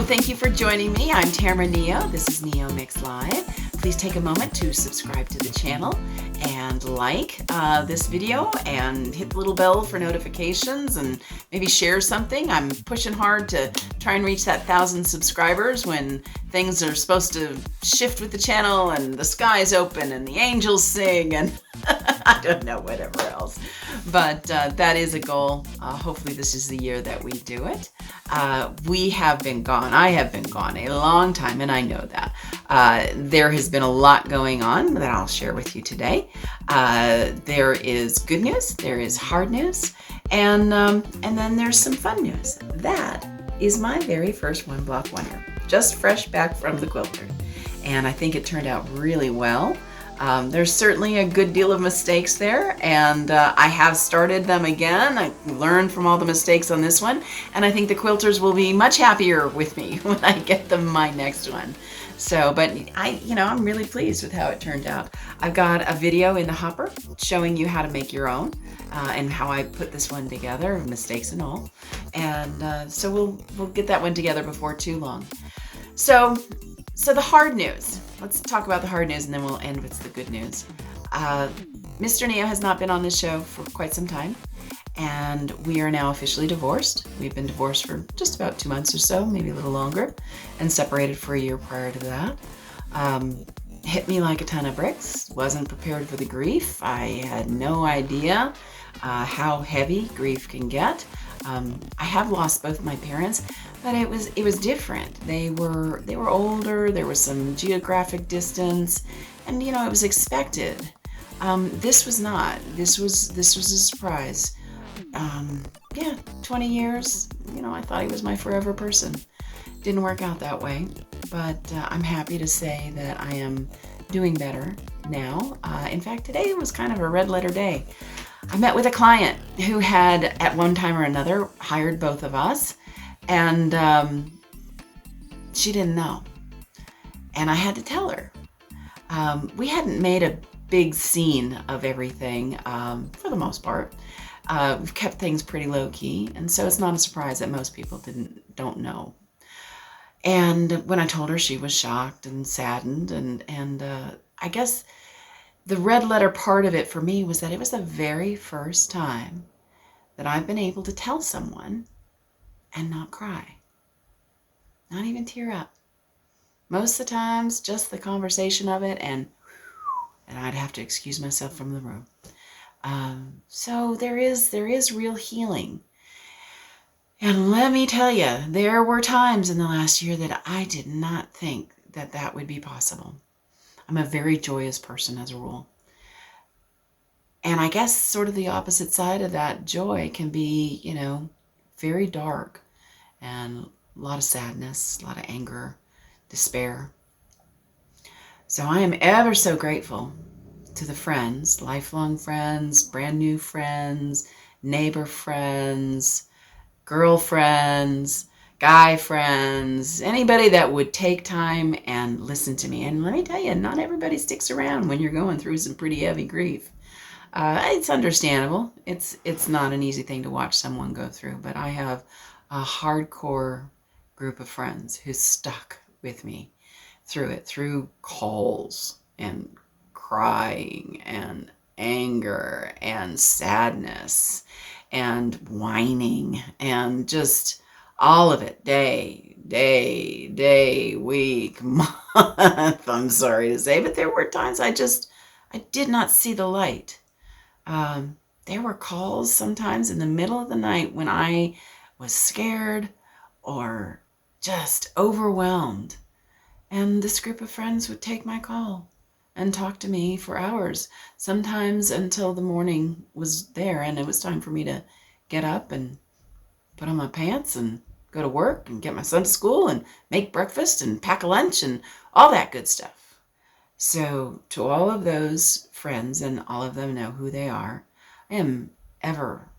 Hello, thank you for joining me. I'm Tamara Neo. This is NeoMix.Live. Please take a moment to subscribe to the channel and like this video and hit the little bell for notifications and maybe share something. I'm pushing hard to try and reach that 1,000 subscribers when things are supposed to shift with the channel and the sky's open and the angels sing and I don't know, whatever else. But that is a goal. Hopefully this is the year that we do it. We have been gone. I have been gone a long time, and I know that. There has been a lot going on that I'll share with you today. There is good news, there is hard news, and then there's some fun news. That is my very first one block wonder, just fresh back from the quilter. And I think it turned out really well. There's certainly a good deal of mistakes there, and I have started them again. I learned from all the mistakes on this one, and I think the quilters will be much happier with me when I get them my next one. So, but I'm really pleased with how it turned out. I've got a video in the hopper showing you how to make your own and how I put this one together, mistakes and all. And so we'll get that one together before too long. So the hard news. Let's talk about the hard news and then we'll end with the good news. Mr. Neo has not been on this show for quite some time, and we are now officially divorced. We've been divorced for just about 2 months or so, maybe a little longer, and separated for a year prior to that. Hit me like a ton of bricks. Wasn't prepared for the grief. I had no idea how heavy grief can get. I have lost both my parents, but it was different. They were older. There was some geographic distance, and it was expected. This was not. This was a surprise. 20 years. I thought he was my forever person. Didn't work out that way, but I'm happy to say that I am doing better now. In fact, today was kind of a red letter day. I met with a client who had, at one time or another, hired both of us, and she didn't know. And I had to tell her. We hadn't made a big scene of everything, for the most part. We've kept things pretty low-key, and so it's not a surprise that most people don't know. And when I told her, she was shocked and saddened, and I guess the red letter part of it for me was that it was the very first time that I've been able to tell someone and not cry. Not even tear up. Most of the times, just the conversation of it, and I'd have to excuse myself from the room. So there is real healing. And let me tell you, there were times in the last year that I did not think that would be possible. I'm a very joyous person as a rule. And I guess sort of the opposite side of that joy can be, very dark and a lot of sadness, a lot of anger, despair. So I am ever so grateful to the friends, lifelong friends, brand new friends, neighbor friends, girlfriends, guy friends, anybody that would take time and listen to me. And let me tell you, not everybody sticks around when you're going through some pretty heavy grief. It's understandable. It's not an easy thing to watch someone go through, but I have a hardcore group of friends who stuck with me through it, through calls and crying and anger and sadness and whining and just all of it, day, week, month, I'm sorry to say, but there were times I did not see the light. There were calls sometimes in the middle of the night when I was scared or just overwhelmed, and this group of friends would take my call and talk to me for hours, sometimes until the morning was there and it was time for me to get up and put on my pants and go to work and get my son to school and make breakfast and pack a lunch and all that good stuff. So to all of those friends, and all of them know who they are, I am ever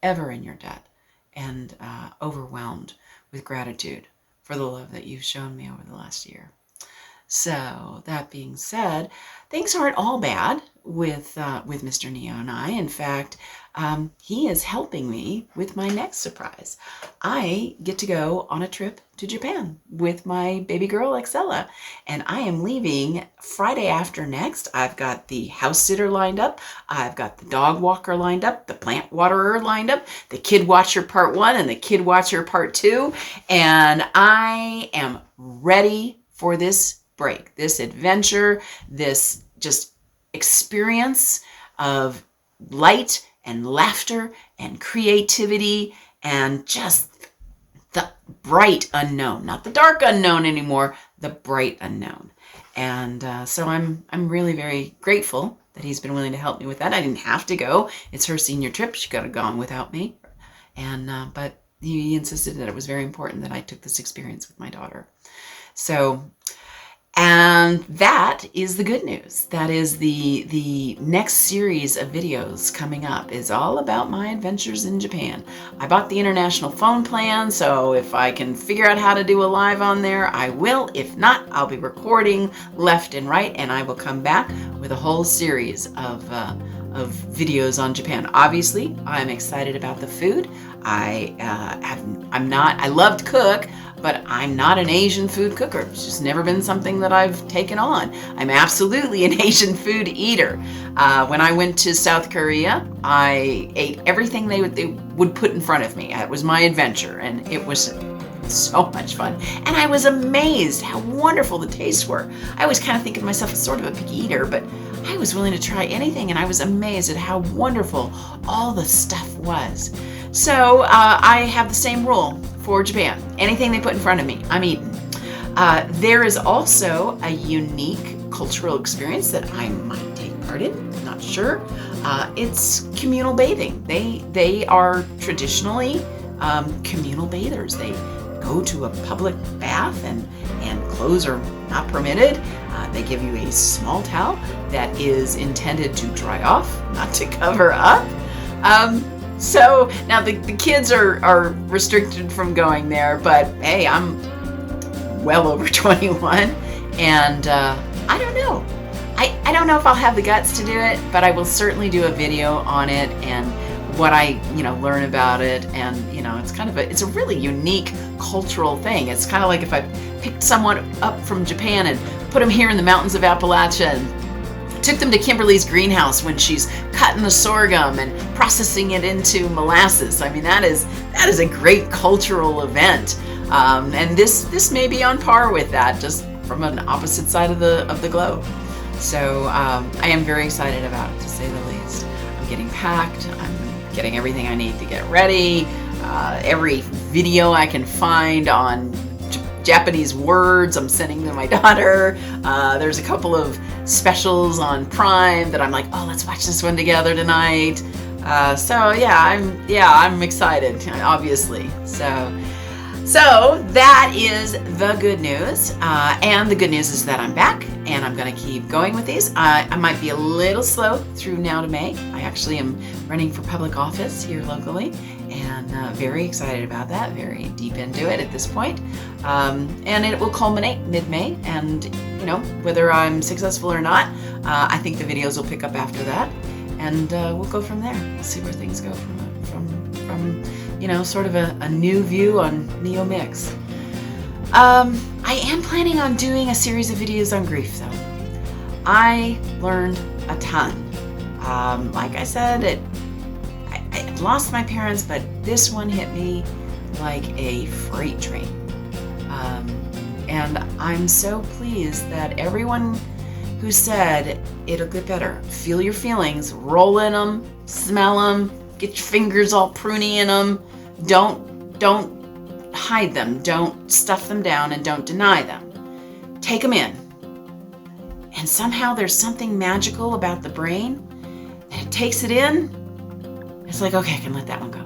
in your debt and overwhelmed with gratitude for the love that you've shown me over the last year. So that being said, things aren't all bad. with Mr. Neo and I. In fact, he is helping me with my next surprise. I get to go on a trip to Japan with my baby girl, Excella, and I am leaving Friday after next. I've got the house sitter lined up. I've got the dog walker lined up, the plant waterer lined up, the kid watcher part 1 and the kid watcher part 2, and I am ready for this break, this adventure, this just experience of light and laughter and creativity and just the bright unknown, not the dark unknown anymore, the bright unknown. And so I'm really very grateful that he's been willing to help me with that. I didn't have to go. It's her senior trip. She could have gone without me. And but he insisted that it was very important that I took this experience with my daughter. So, and that is the good news. That is the next series of videos coming up is all about my adventures in Japan. I bought the international phone plan, so if I can figure out how to do a live on there, I will. If not, I'll be recording left and right, and I will come back with a whole series of videos on Japan. Obviously, I'm excited about the food. I love to cook, but I'm not an Asian food cooker. It's just never been something that I've taken on. I'm absolutely an Asian food eater. When I went to South Korea, I ate everything they would put in front of me. It was my adventure, and it was so much fun. And I was amazed how wonderful the tastes were. I always kind of think of myself as sort of a picky eater, but I was willing to try anything, and I was amazed at how wonderful all the stuff was. So I have the same rule for Japan. Anything they put in front of me, I'm eating. There is also a unique cultural experience that I might take part in, not sure. It's communal bathing. They are traditionally communal bathers. They go to a public bath and clothes are not permitted. They give you a small towel that is intended to dry off, not to cover up. So now the kids are restricted from going there, but hey, I'm well over 21, and I don't know. I don't know if I'll have the guts to do it, but I will certainly do a video on it and what I learn about it. And it's a really unique cultural thing. It's kind of like if I picked someone up from Japan and put them here in the mountains of Appalachia and took them to Kimberly's greenhouse when she's cutting the sorghum and processing it into molasses. I mean, that is a great cultural event, and this may be on par with that, just from an opposite side of the globe. So I am very excited about it, to say the least. I'm getting packed. I'm getting everything I need to get ready. Every video I can find on Japanese words I'm sending to my daughter. There's a couple of specials on Prime that I'm like, oh, let's watch this one together tonight. So I'm excited, obviously. So that is the good news. And the good news is that I'm back and I'm going to keep going with these. I might be a little slow through now to May. I actually am running for public office here locally, and very excited about that, very deep into it at this point. And it will culminate mid-May, and whether I'm successful or not, I think the videos will pick up after that, and we'll go from there. We'll see where things go from sort of a new view on NeoMix. I am planning on doing a series of videos on grief, though. I learned a ton. Like I said, I lost my parents, but this one hit me like a freight train. And I'm so pleased that everyone who said it'll get better, feel your feelings, roll in them, smell them, get your fingers all pruny in them, don't hide them, don't stuff them down, and don't deny them. Take them in. And somehow there's something magical about the brain, and it takes it in. It's like, okay, I can let that one go.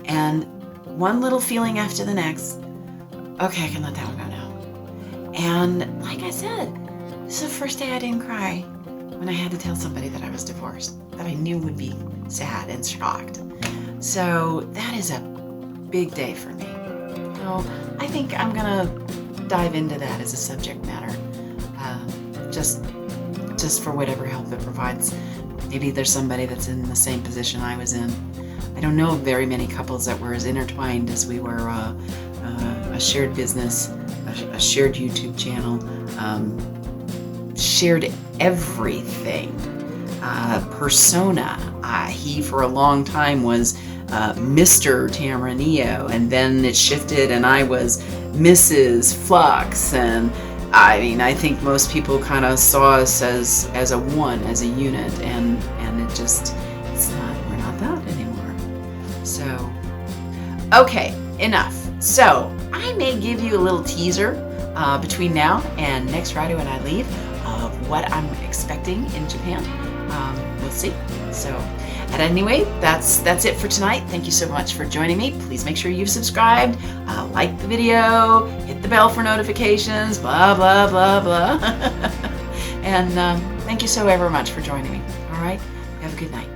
And one little feeling after the next, okay, I can let that one go now. And like I said, this is the first day I didn't cry when I had to tell somebody that I was divorced, that I knew would be sad and shocked. So that is a big day for me. So I think I'm gonna dive into that as a subject matter. Just just for whatever help it provides. Maybe there's somebody that's in the same position I was in. I don't know very many couples that were as intertwined as we were. A shared business, a shared YouTube channel, shared everything. Persona. He for a long time was Mr. Tamara Neo, and then it shifted and I was Mrs. Flux, and I mean, I think most people kind of saw us as a one, as a unit, and it just, we're not that anymore. So, okay, enough. So, I may give you a little teaser between now and next Friday when I leave of what I'm expecting in Japan. We'll see. So, at any rate, that's it for tonight. Thank you so much for joining me. Please make sure you've subscribed, like the video, hit the bell for notifications, blah, blah, blah, blah. And thank you so very much for joining me. All right? Have a good night.